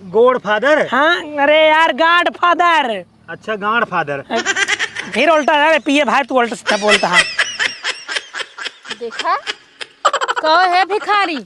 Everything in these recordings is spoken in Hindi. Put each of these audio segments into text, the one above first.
गोड फादर? हाँ अरे यार गाड फादर। अच्छा गांड फादर। फिर उल्टा अरे पिए भाई तू उल्टा सीधा बोलता है। देखा कहो है भिखारी।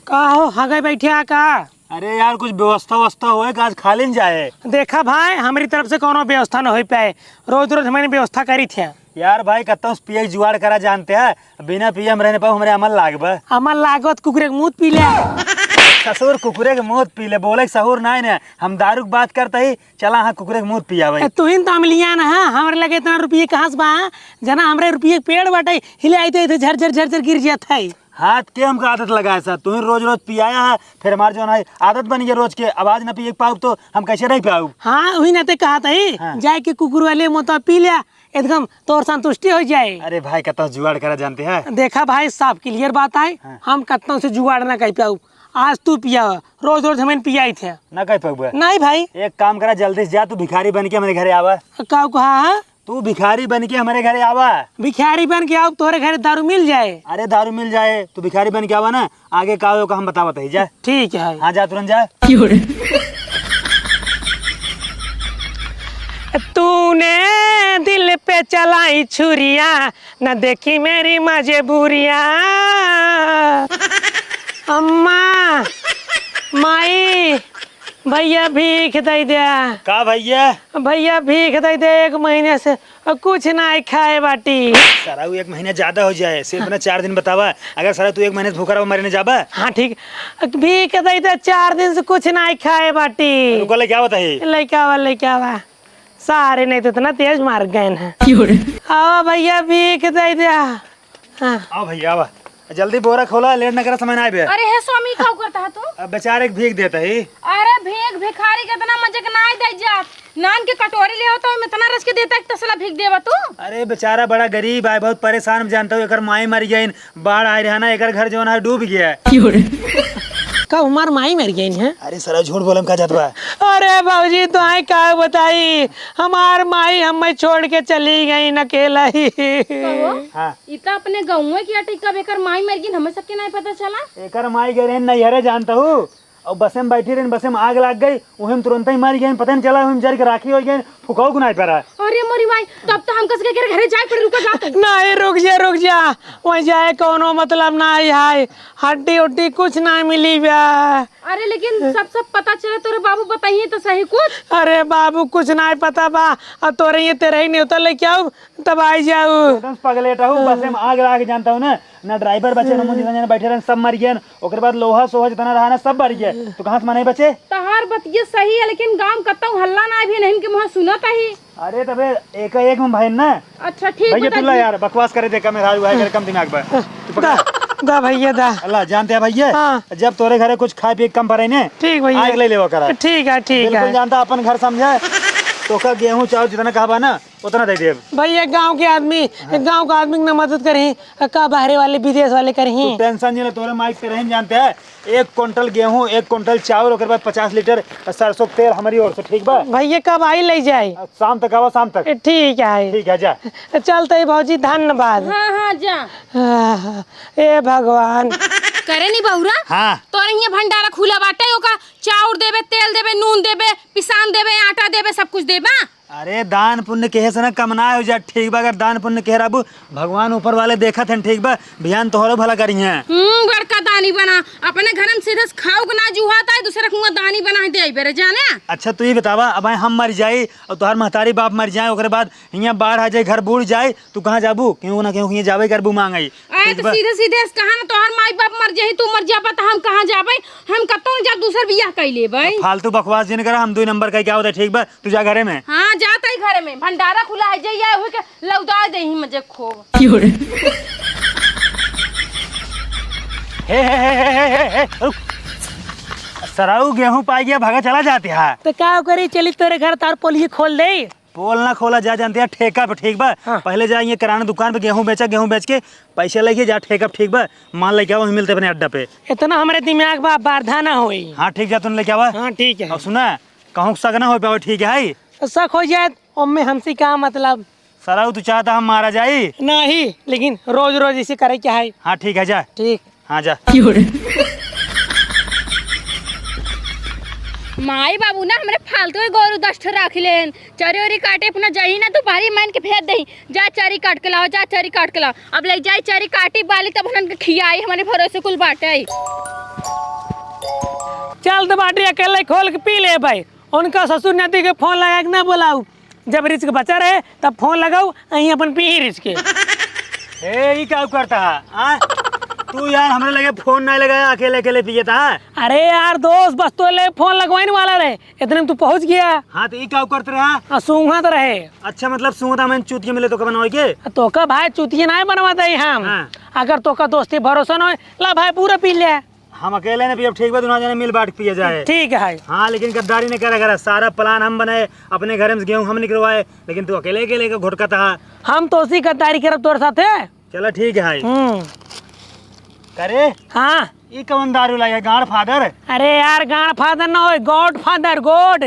का हो हगे बैठे का? अरे यार कुछ व्यवस्था व्यवस्था होए आज खा लेन जाए। देखा भाई हमारी तरफ से कोनो व्यवस्था न हो पाए, रोज रोज हमारी व्यवस्था करी थे। यार भाई कत्ता पिए जुगाड़ करा जानते हैं, बिना पिए हम रहने पाओ हमारे अमल लागबा। अमल लागत कुकुरे के मुँह पी ले। ससुर कुकुरे के मुँह पी ले बोले सहूर ना है हम दारू की बात करते ही चला हाँ कुकुरे के मुँह पिया भाई। तू ही तो अमलिया ना है हमारे लगे इतना रुपये कहाँ से बा जना हमारे रुपये पेड़ बाटे हिले आते थे झरझर झरझर गिर जाता है। हाथ के हमको आदत लगाया सर तू रोज रोज पियाया है फिर हमारे जो है आदत बन गई रोज के आवाज ना पिए पाऊ तो हम कैसे नहीं पाऊ। हाँ वही ना ते कहा था हाँ। जाए के कुकुर वाले मोता पी लिया एकदम तोर संतुष्टि हो जाए। अरे भाई कत्ता जुगाड़ करा जानते हैं। देखा भाई साफ क्लियर बात है। हाँ। हम कत्ता से जुगाड़ ना कह पाऊ, आज तू पिया रोज रोज हमें पिया थे ना कह पाऊ। नहीं भाई एक काम करा जल्दी से जा तू भिखारी बन के हमारे घरे आवा। का कहा तू भिखारी बन के हमारे घरे आवा। भिखारी बन के आओ तोरे घर दारू मिल जाए। अरे दारू मिल जाए तू भिखारी बन के आवा ना आगे का होगा हम बतावत ही जा। ठीक है। हाँ जा तुरंत जा। तूने दिल पे चलाई छुरिया न देखी मेरी मजबूरिया। अम्मा माई भैया भीख दे दे। का भैया? भैया भीख दे दे, 1 महीने से कुछ ना खाए बाटी। सारा 1 महीने ज्यादा हो जाए सिर्फ ना 4 दिन बतावा। अगर सारा तू 1 महीने से भूखा रहो मरने जाबा। हाँ ठीक भीख दे दे, 4 दिन से कुछ ना खाए बाटी। रुको ले क्या होता है? लेके आवा सारे नहीं तो इतना तेज मार गए हैं। आओ भैया भीख दे दे। हाँ। आओ भैया आवा जल्दी बोरा खोला लेट न करा समय ना आबे। अरे हे स्वामी का करता है तू? अब बेचारे भीख देता है। अरे भीख भिखारी कितना मजे के नाई दे जात नान के कटोरी ले होता है इतना रस के देता है तसला भीख देवा तू। अरे बेचारा बड़ा गरीब है बहुत परेशान जानता हूँ एकर माई मर गई बाढ़ आ रहा ना एकर घर जो है डूब गया। का उमर माई मर गई है। अरे सर झूठ बोलम का जात बा। अरे बाबूजी तो आई का बताई हमार माई हमें छोड़ के चली गई न अकेला ही। हाँ इतना अपने गाँव की अटी कब एकर माई मर गई हमें सबके नहीं पता चला। एकर माई गए नैहरे जानता हूँ और बसे में बैठी रही बसे में आग लग गई वही तुरंत ही मर गई पता नहीं चला वही जर के राखी हो गई फुकाऊ को नहीं पड़ा। अरे मोरी माई तब तो हम कसके घरे जाए पड़े रुका जाते। नहीं रुक जा वही जाए कोनो मतलब ना है हड्डी उड्डी कुछ ना मिली बा। अरे लेकिन सब पता चले तोरे बाबू बताइए तो सही कुछ। अरे बाबू कुछ नहीं पता बा और तोरे ये तेरे ही नहीं होता लेके आओ तब आई जाऊ। पगलेटा हूँ बसे में आग लग जानता हूँ ना ड्राइवर बचे ना मुझे बैठे रहे सब मर गए ओकर बाद लोहा सोहा जितना रहा ना सब मर गया तो कहाँ से मने बचे। तहार बतिये सही है लेकिन गांव कत्ता हल्ला ना भी नहीं के मुँह सुनता ही। अरे तबे एक में भाई ना। अच्छा ठीक भैया तुल्ला यार बकवास करे देखा मेरा है कम दिमाग पर दा भैया दा अल्लाह जानते हैं भैया। हाँ। जब तोरे घरे कुछ खाए पिए कम पड़े ने ठीक भैया आग ले लेवा करा। ठीक है बिल्कुल जानता अपन घर समझे तो का गेहूं चावल जितना कहा ना उतना दे दे। भैया गांव के आदमी गांव का आदमी ना मदद करें का बाहर वाले विदेश वाले करें। टेंशन नहीं तोरे माइक से रही जानते हैं 1 क्विंटल गेहूं 1 क्विंटल चावल और बाद 50 लीटर सरसों तेल हमारी ओर से ठीक बा। भैया कब आई ले जाए? शाम तक आवा शाम तक। ठीक है ठीक है जा चलते भौजी धन्यवाद। हाँ जा ए भगवान करे नहीं बहुरा। हाँ तोरे ये भंडारा खुला बाटे ओका चाउर देबे तेल देबे नून देबे पिसान देबे आटा देबे सब कुछ देबा। अरे दान पुण्य के से ना कमना हो जा ठीक बा अगर दान पुण्य के राबू भगवान ऊपर वाले देखत हैं ठीक बा ध्यान तोहरो भला करी है। बड़का दानी बना अपने घर में सीधे खाओ के ना जुहाता है दूसरे कुआं दानी बना दे बेरे जाने। अच्छा तू ही बतावा अब हम मर जाए और तुम्हार महतारी बाप मर जाए ओकरे बाद यहाँ बाढ़ आ जाए घर बूढ़ जाए तू कहाँ जाबू क्यों ना क्यों जाबे करबू मांगई। आए तो सीधे सीधे कहा ना तोहर माई बाप मर जाही तू मर जाबा तो हम कहाँ जाबे हम कत्तो जा दूसर बियाह कर लेबे। फालतू बकवास जिन करा हम 2 नंबर का क्या होता है ठीक बा तू जा घरे में। हाँ जाता ही घरे में भंडारा खुला है जइया होई के लौदा दे ही मजे खो। हे सराऊ गेहूं पाई गया भागा चला जाते है तो क्या करी चली तेरे घर तार पोलिये खोल दे। पोल ना खोला जा जानते हैं ठेका पे ठीक बा। हाँ। पहले जाएंगे किराना दुकान पे गेहूं बेच के पैसे लेके जा ठेका पे ठीक बा माल लेके आओ मिलते अपने अड्डा पे। इतना हमारे दिमाग बा बारधा ना होई। हाँ ठीक जा तुम लेके आवा। हाँ ठीक है और सुना कहूँ सगना हो पाओ ठीक है शक हो जाए उनमें हमसे क्या मतलब। सराऊ तू चाहता हम मारा जाई? नहीं, लेकिन रोज रोज इसे करे क्या है। हाँ ठीक है जा। ठीक। हाँ जा। माई बाबू ना हमरे फालतू के गोरू 10 ठो राख लेन, चरी उरी काटे अपना जाही ना तो भारी मान के फेंक दही, जा चरी काट के लाओ, जा चरी काट के लाओ। अब ले जाई चरी काटी बाली तब हमन के खियाई, हमारे भरोसे कुल बाटे। चल तो बाटी अकेले खोल के पी ले भाई। उनका ससुर नदी के फोन लगा के ना बुलाऊ, जब रिच के बचा रहे तब फोन लगाऊ, अहीं अपन पी ही रिच के। ए क्या करता है? हाँ तू यार हमरे लगे फोन नहीं लगाया, अकेले अकेले पिए था। अरे यार दोस्त, बस तो ले फोन लगवाने वाला रहे, इतने में तू पहुंच गया। हाँ तो ये क्या करते रहा? सूंघत रहे। अच्छा मतलब सूंघता मैंने चूतिया मिले तो कब बनवाए के? तो का भाई चुतिया नहीं बनवाते ही हम। हाँ। अगर तो का दोस्ती भरोसा न हो, ला भाई पूरा पी ले। हम अकेले ने पिए ठीक बा, दोनों जने मिल बांट पिए जाए। ठीक है। हाँ लेकिन गद्दारी ने करा करा, सारा प्लान हम बनाए, अपने घर में गेहूं हम निकलवाए, लेकिन तू अकेले अकेले का घुटका था। हम तो उसी गद्दारी करब तोर साथ है। चलो ठीक है भाई। करे हाँ। ये कौन दारू लाया? गाड़ फादर? अरे यार गाड़ फादर ना हो, गॉड फादर, गॉड।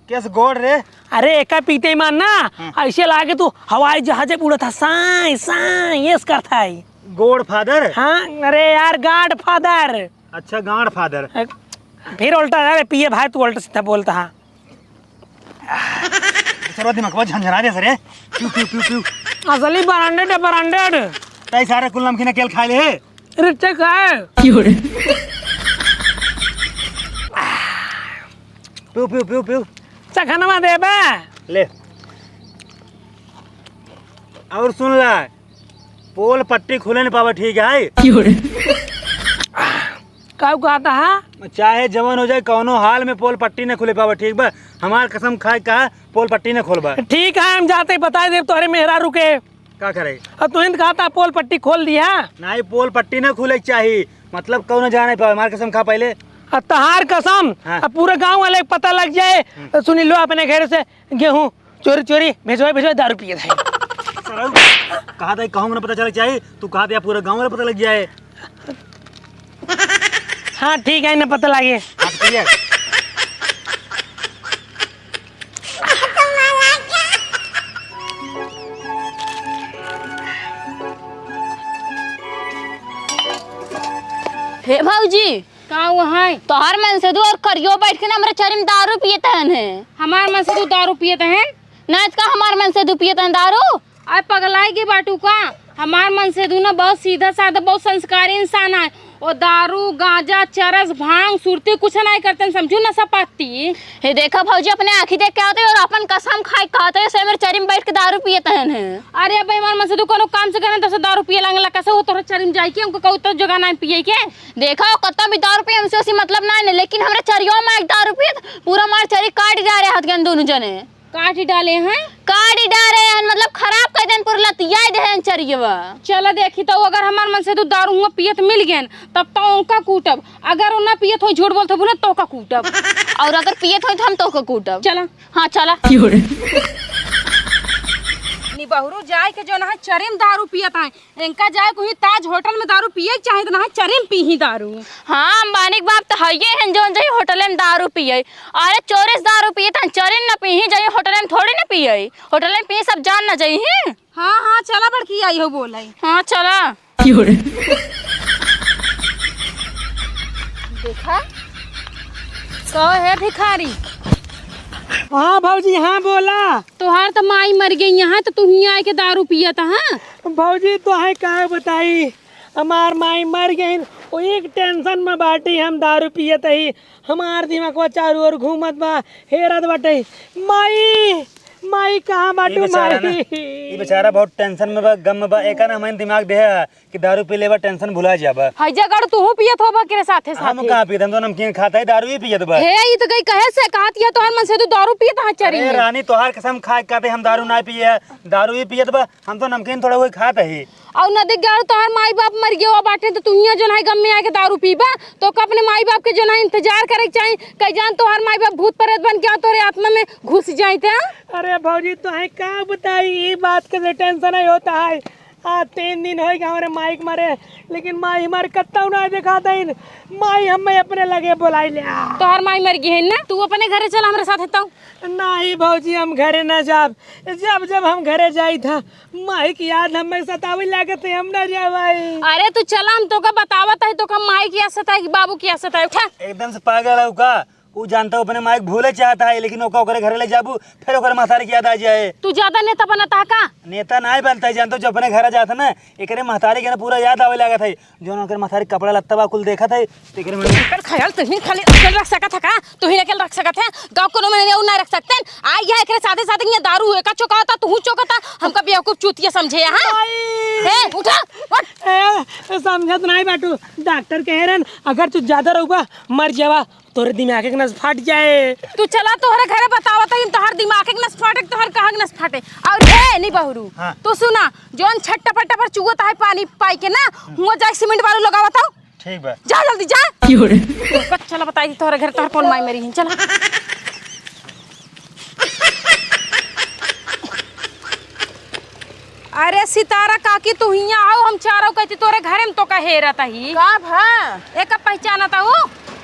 कैसे गोड़ रे? अरे एक पीते ही मान ना, ऐसे लागे तू हवाई जहाज उड़ा था, साई साई ये करता है। गोड़ फादर? हाँ अरे यार गाड फादर। अच्छा गाड़ फादर। फिर उल्टा अरे पिए भाई, तू उल्टा सीधा बोलता है। सर्व दिमाग में झंझना दे सरे। पीऊ पीऊ पीऊ पीऊ। असली ब्रांडेड है, ब्रांडेड। तई सारे कुल नमकीन केल खा ले। रिचे खाए। पीऊ पीऊ पीऊ पीऊ। चखनवा दे बे। ले और सुन ला, पोल पट्टी खुले नहीं पावा ठीक है? कब कहता है? चाहे जवन हो जाए, कौनो हाल में पोल पट्टी न खुले पावा ठीक बा। हमार कसम खाए कहा पोल पट्टी न खोलबा। ठीक है, हम जाते बता दे तोहरे मेहरा रुके। का करे? तू हिंद कहता पोल पट्टी खोल दिया। नहीं पोल पट्टी न खुले चाहिए, मतलब कौनो जाने पावे। हमार कसम खा पहले। तहार कसम। हाँ। अब पूरे गांव वाले को पता लग जाए, सुनी लो अपने घर से गेहूं चोरी चोरी भेजवाए भेजवाए दारू पिए थे। कहा था कहूँ ना पता चल चाहिए, तू कहा था पूरे गाँव वाले पता लग जाए। हाँ ठीक है, इन्हें पता लगे। हे भाऊजी का वहाँ तोहर मन से दू और करियो बैठ के ना हमारे चरी में दारू पियत है। हमार मन से दू दारू पियत है ना, इसका हमार मन से दू पियत है दारू। अरे पगलाएगी बाटू का, हमार मन से दू ना बहुत सीधा साधा बहुत संस्कारी इंसान है। और दारू गांजा चरस भांग सुरती कुछ नहीं करते, समझू नशा पाती। हे देखा भाऊजी अपने आँखी देख के आते और अपन कसम खाए कहते से मेरे चरी में बैठ के दारू पियत है। अरे अब हमार मन से दू कोनो काम से करे तो दारू पिए लगला, कैसे वो तोहरे चरी में जाई के हमको कहू तो जगह नहीं पिए के। देखा कत्ता भी दारू पिए हमसे उसी मतलब नहीं, लेकिन हमारे चरियों में दारू पियत पूरा मार चरी काट जा रहे हाथ के दोनों जने। काट ही डाले हैं? काट ही डाले हैं, मतलब खराब कर देन पूरा लतिया दे चरियवा। चलो देखी तो अगर हमार मन से तो दारू हुआ पियत मिल गए तब तो उनका कूटब, अगर उन्ना पियत हो झूठ बोलते बोले तो का कूटब। और अगर पियत हो तो हम तो का कूटब। चला हाँ चला। बहुरू जाए के जो ना चरीम दारू पियत है, इनका जाए कोई ताज होटल में दारू पिए चाहे तो ना चरीम पी ही दारू। हाँ अंबानी के बाप तो हइये हैं जो जाई होटल में दारू पिए। अरे चोरिस दारू पिए था चरीम ना पी ही जाई, होटल में थोड़ी ना पिए, होटल में पिए सब जान ना जाई हैं। हाँ हाँ चला बड़की आई हो बोलाई। हाँ चला। देखा तो है भिखारी। हाँ भाऊजी हाँ बोला। तोहार तो माई मर गई यहाँ तो तू ही आए के दारू पिया था। हाँ भाऊजी तो है कहा बताई, हमार माई मर गई, वो एक टेंशन में बाटी हम दारू पियत ही, हमार दिमाग चारू ओर घूमत बा हेरत बाटे। माई माई कहाँ बाटू माई? ये बेचारा बहुत टेंशन में बा, गम में बा। एक ना हमारे दिमाग दे कि दारू पी लेबा टेंशन भुला जाबा। हाय जगह तू हो पियत होबा के साथे साथे। हम कहां पियत, हम तो नमकीन खाता है, दारू ही पियत बा। हे ई तो गई कहे से कहत या तोहर मन से तू दारू पियत हा चरी। अरे रानी तोहार कसम खाए कहते हम दारू ना पिए, दारू ही पियत बा। हम तो नमकीन थोड़ा वही खात है। और नदी गाड़ तोहर माई बाप मर गयो बाटे तो तू हिया जो है गम में आके दारू पीबा तो अपने माई बाप के जो है इंतजार करे चाहिए, कई जान तोहर माई बाप भूत प्रेत बन के तोरे आत्मा में घुस जाते। अरे भाऊजी तो है कहा बताई, ये बात के टेंशन नहीं होता है, आज 3 दिन हो गए हमारे माइक मारे, लेकिन माई हमारे कत्ता ना देखा दिन। माई हमें अपने लगे बुलाई ले। तोहर माई मर गई है ना, तू अपने घरे चल हमारे साथ तो। नहीं भौजी हम घरे न जाब। जब जब हम घरे जाई था माई की याद हमें सतावी लागत है, हम न जावाई। अरे तू चला, हम तो का बतावत है तो का माई की आसत है कि बाबू की आसत है। उठा एकदम से पागल है का। वो जानता हूँ अपने माइक भूले चाहता है, लेकिन ओका ओकरे घरे ले जाबू फिर ओकरे महतारी की याद आ जाए। तू ज्यादा नेता बनता का? नेता नहीं बनता है, जानता हूँ जब अपने घर जाता ना एकरे महतारी के ना पूरा याद आवे लगा था। जो ना ओकरे महतारी कपड़ा लत्ता बा कुल देखा था एकरे में कर ख्याल तुही खाली अकेले रख सकत है का? तुही अकेले रख सकत है, गांव को में ना रख सकते हैं। आ यह एकरे साथे साथे ये दारू है का चौकाता तू चौकाता हमका बेवकूफ चूतिया समझे। हां हे उठा उठ। समझत नहीं बाटू, डॉक्टर कह रहे अगर तू ज्यादा रहूबा मर जावा, तोरे दिमाग के नस फट जाए। तू चला तोहरे घरे बतावत है तोहर दिमाग के नस फाटे तोहर कहां के नस फाटे। और हे नहीं बहुरू हाँ। तो सुना जोन छट्टा पट्टा पर चुगत है पानी पाई के ना हुआ जाए सीमेंट वाला लगावत हो। ठीक बा जा जल्दी जा। चला बताई तोहरे घर तोहर कौन माई मेरी है। चला अरे सितारा काकी तू हियां आओ, हम चारों कहती तोरे घरे में तो का हेरत ही का भा? एक पहचानता हो।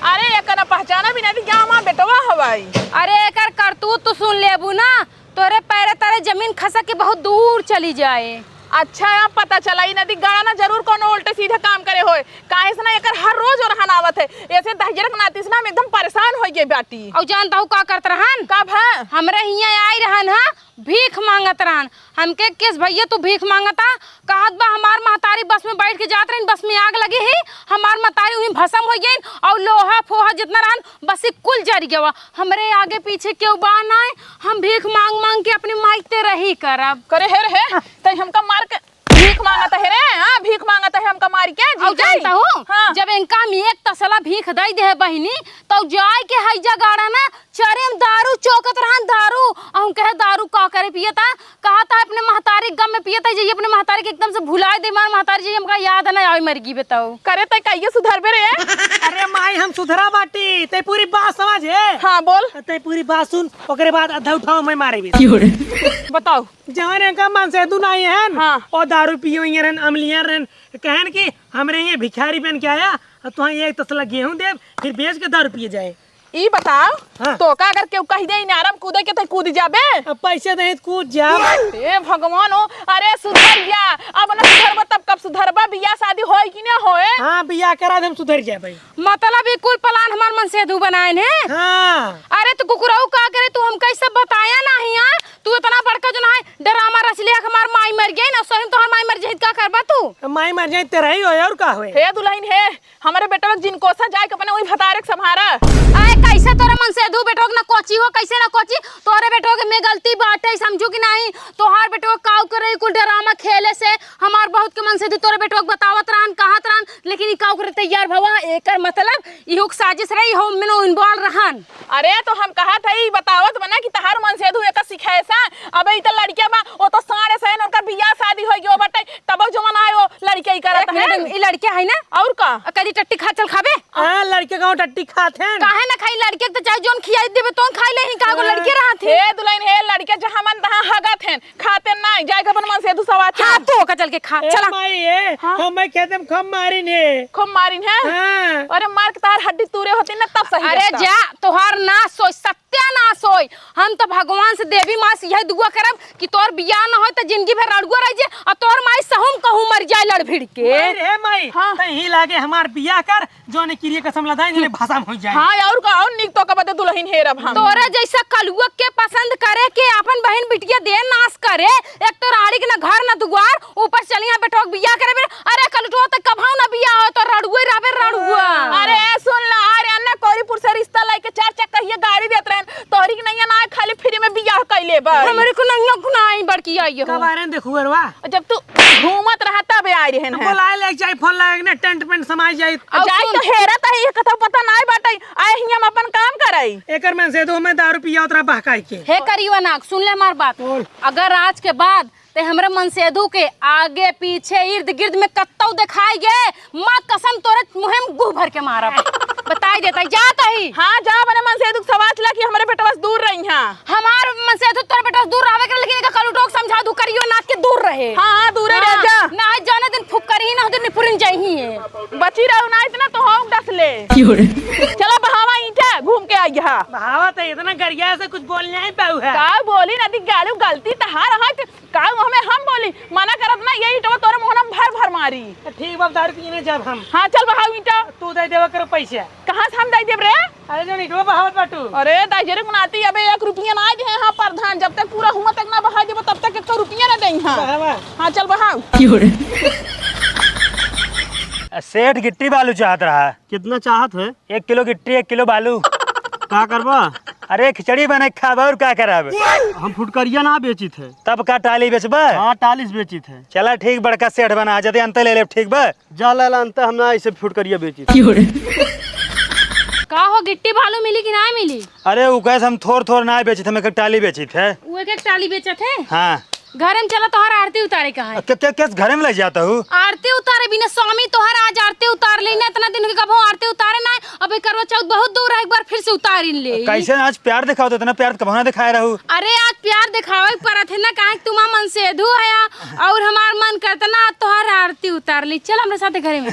अरे एकरा पहचाना भी नहीं क्या मां बेटवा हवाई। अरे एकर करतूत तो सुन लेबू ना, तोरे पैरे तारे जमीन खसक के बहुत दूर चली जाए। अच्छा अब पता चला ई नदी गाड़ा ना जरूर कोनो उल्टे सीधे काम करे होए। काहे से ना एकर हर रोज और हनावत है। ऐसे दहजरक नातिस ना हम एकदम परेशान हो गए बाटी। और जानता हूँ का करत रहन? का भा? हमरे हियां आई रहन हा भीख मांगत रहन। हमके किस भैया तू भीख मांगता कहत बा हमार महतारी बस में बैठ के जात रहन, बस में आग लगी ही हमार महतारी वहीं भस्म हो गई और लोहा फोहा जितना रहन बस कुल जर गया। हमरे आगे पीछे क्यों बा ना हम भीख मांग मांग के अपनी माइते रही करब। करे हे रे तई हमका मार के भीख मांगता है रे। हां भीख मांगता है हमका मार के जी। और जानता हूँ हाँ। जब इनका में एक तसला भीख दई दे बहिनी तो जाय के हैजा गाड़ा ना चरे में दारू चौकत रहन दारू। और कहे दारू का करे पियता कहता अपने महतारी गम में पियता जे अपने महतारी के एकदम से भुला दे। मार महतारी जी हमका याद ना आवे मर गई बताओ। करे तई कहिए सुधरबे रे। अरे माई हम सुधरा बाटी, ते पूरी बात समझ है। हां बोल ते पूरी बात सुन, ओकरे बाद अधा उठाओ मैं मारे भी। बताओ। जवान का मन से दू नहीं है हाँ। और दारू पियो रहन अमलियां रहन कहन कि हमरे ये भिखारी बन के आया तुहा एक तसला गेहूं दे फिर बेच के दारू पिए जाए। ई बताओ हाँ। तो का अगर केहू कह दे इनारम कूदे के तई कूद जाबे। अब पैसे दे कूद जा। ए भगवान हो अरे सुधर जा। अब ना सुधरबा तब कब सुधरबा? बियाह शादी होए कि ना होए? हाँ बियाह करा दे हम सुधर जाए भाई। मतलब ये कुल प्लान हमार मन से दू बनाए है। हाँ अरे तू कुकुराऊ का करे तू हम कैसे बताया नहीं यार? तू इतना बड़का जो ना है ड्रामा रच लिया हमार माई मर गई ना सोहिम तोहर माई मर जाई का करबा तू? माई मर जाए तेरा ही हो और का होए। हे दुल्हन हे हमारे बेटा जिनको सा जाए के अपने वही भतारे के संभारा। आए कैसे तोरे मन से दू बेटो ना कोची हो कैसे ना कोची तोरे बेटो के में गलती बात है समझू कि नहीं? तोहार बेटो काऊ करे कुल ड्रामा खेले से हमार बहुत के मन से दू तोरे बेटो के बतावत रहन कहत रहन लेकिन ई काऊ करे तैयार भवा एकर मतलब इहो साजिश रही हो मेनो इन्वॉल्व रहन। अरे तो हम कहा था ई बतावत बना कि तहार मन से दू एक सिखाए सा। अब ई त लड़किया बा ओ तो साढ़े से न उनका बियाह शादी होई गयो बटे तब जमाना है वो लड़किया ई करत है। ई लड़के है ना और का कदी टट्टी खा चल खाबे? हां लड़के गांव टट्टी खाते हैं। काहे ना खाई लड़के तो चाहे जोन खियाई देबे तो खाई ले ही कागो लड़के रहा थे। हे दुल्हन हे लड़के जहां मन तहां हगत हैं खाते नहीं जाए के अपन मन से दू सवात। हां तो का चल के खा चला। माई ए हम मैं खेते में खम मारी ने खूब मारिन है। हां अरे मार के तार हड्डी तूरे होती ना तब सही। अरे जा तोहार ना सोच सत्यानाश होई। हम तो भगवान से देवी मां से यही दुआ करब कि तोर बियाह ना होय त जिंदगी भर रड़ुआ रह जे और तोर माई सहूम कहूं मर जाए लड़ भिड़ के। हे माई हाँ। तही लागे हमार बियाह कर जोने किरिए कसम लदाई ने भाषा में हो जाए। हां और का और निक तो का बदे दुल्हन हे रब हम तोरे जैसा कलुआ के पसंद करे के अपन बहन बिटिया दे नाश करे। एक तो राड़ी के ना घर ना दुआर ऊपर चलिया बेटो बियाह करे बे। अरे कलटो त कभाऊ ना बियाह हो तो रड़ुए रहबे रड़ुआ। अरे सुन ला अरे अन्ना कोरीपुर से रिश्ता लाके 4 चक्का गाड़ी देत रहन तोहरी के नहीं ना खाली फ्री में बियाह कैले बा। हमरे को नंगा गुनाई बड़की आई हो। कब आ रहे देखू अरवा जब तू घूमत रहता बे आई रहन है। बोलाए ले जाए फोन लगा ने टेंट पेंट समाई जाए। जाई तो हेरा त ये कथा पता नहीं बाटई आए हिया हम अपन काम करई। एकर में से दो मैं दारू पिया उतरा बहकाई के। हे करीवा नाक सुन ले हमार बात। अगर आज के बाद ते हमरे मन से दू के आगे पीछे इर्द गिर्द में कत्तौ दिखाई गे मां कसम तोरे मुंह में गुह भर के मारब। बता दिखाई देता है जाता ही। हाँ जा बने मन से दुख सवाच ला कि हमारे बेटा बस दूर रही हां। हमार मन से तो तोर बेटा दूर रहवे कर, लेकिन इनका कल टोक समझा दू करियो नाथ के दूर रहे। हां हां दूर रह जा ना जाने दिन फुक करी ना दिन निपुरिन जाही है। बची रहू ना इतना तो हम डस ले। चला बहावा ईटा घूम के आई हां। बहावत है इतना गरिया से कुछ बोलने ही पाऊ है। का बोली नदी गालू गलती तहार हाथ का हमें हम बोली मना करत ना यही तो तोरे मुंह में भर भर मारी। ठीक बाप दारू पीने जब हम। हां चल बहाव ईटा। तू दे देवा कर पैसा। कहां से हम दे देब रे? अरे जो निकलो बहावत बाटू। अरे दाइजरे गुनाती अबे 1 रुपया ना दे हां प्रधान, जब तक पूरा हुआ तक ना बहा देबो तब तक 1 रुपया ना देई हां। बहावा। हां चल बहाव। सेठ गिट्टी बालू चाहत रहा है। कितना चाहत है? 1 किलो गिट्टी 1 किलो बालू। का करबा? अरे खिचड़ी बने खाबा और क्या कराब? हम फुटकरिया ना बेची थे। तब का टाली बेचबा? हाँ 40 बेची थे। चला ठीक बड़का सेठ बना जदे अंत ले ले ठीक बा। जा ला अंत हमना ऐसे फुटकरिया बेची थी। का हो गिट्टी बालू मिली कि ना मिली? अरे वो कैसे हम थोड़ थोड़ ना बेची थे, मैं टाली बेची थे। वो एक टाली बेचा थे। हाँ घर में चला तोहर आरती उतारे का है। किस घर में ले जाता हूँ? आरती उतारे बिना स्वामी तोहर आज आरती उतार लेना, इतना दिन के कबो आरती उतारे ना। अबे करवा चौथ बहुत दूर है, एक बार फिर से उतार ले। कैसे आज प्यार दिखाओ तो इतना प्यार कब ना दिखाए रहू? अरे आज प्यार दिखावे पर थे ना, काहे तुमा मन से धु आया और हमार मन करता ना तोहर आरती उतार ली। चल हमरे साथे घरे में।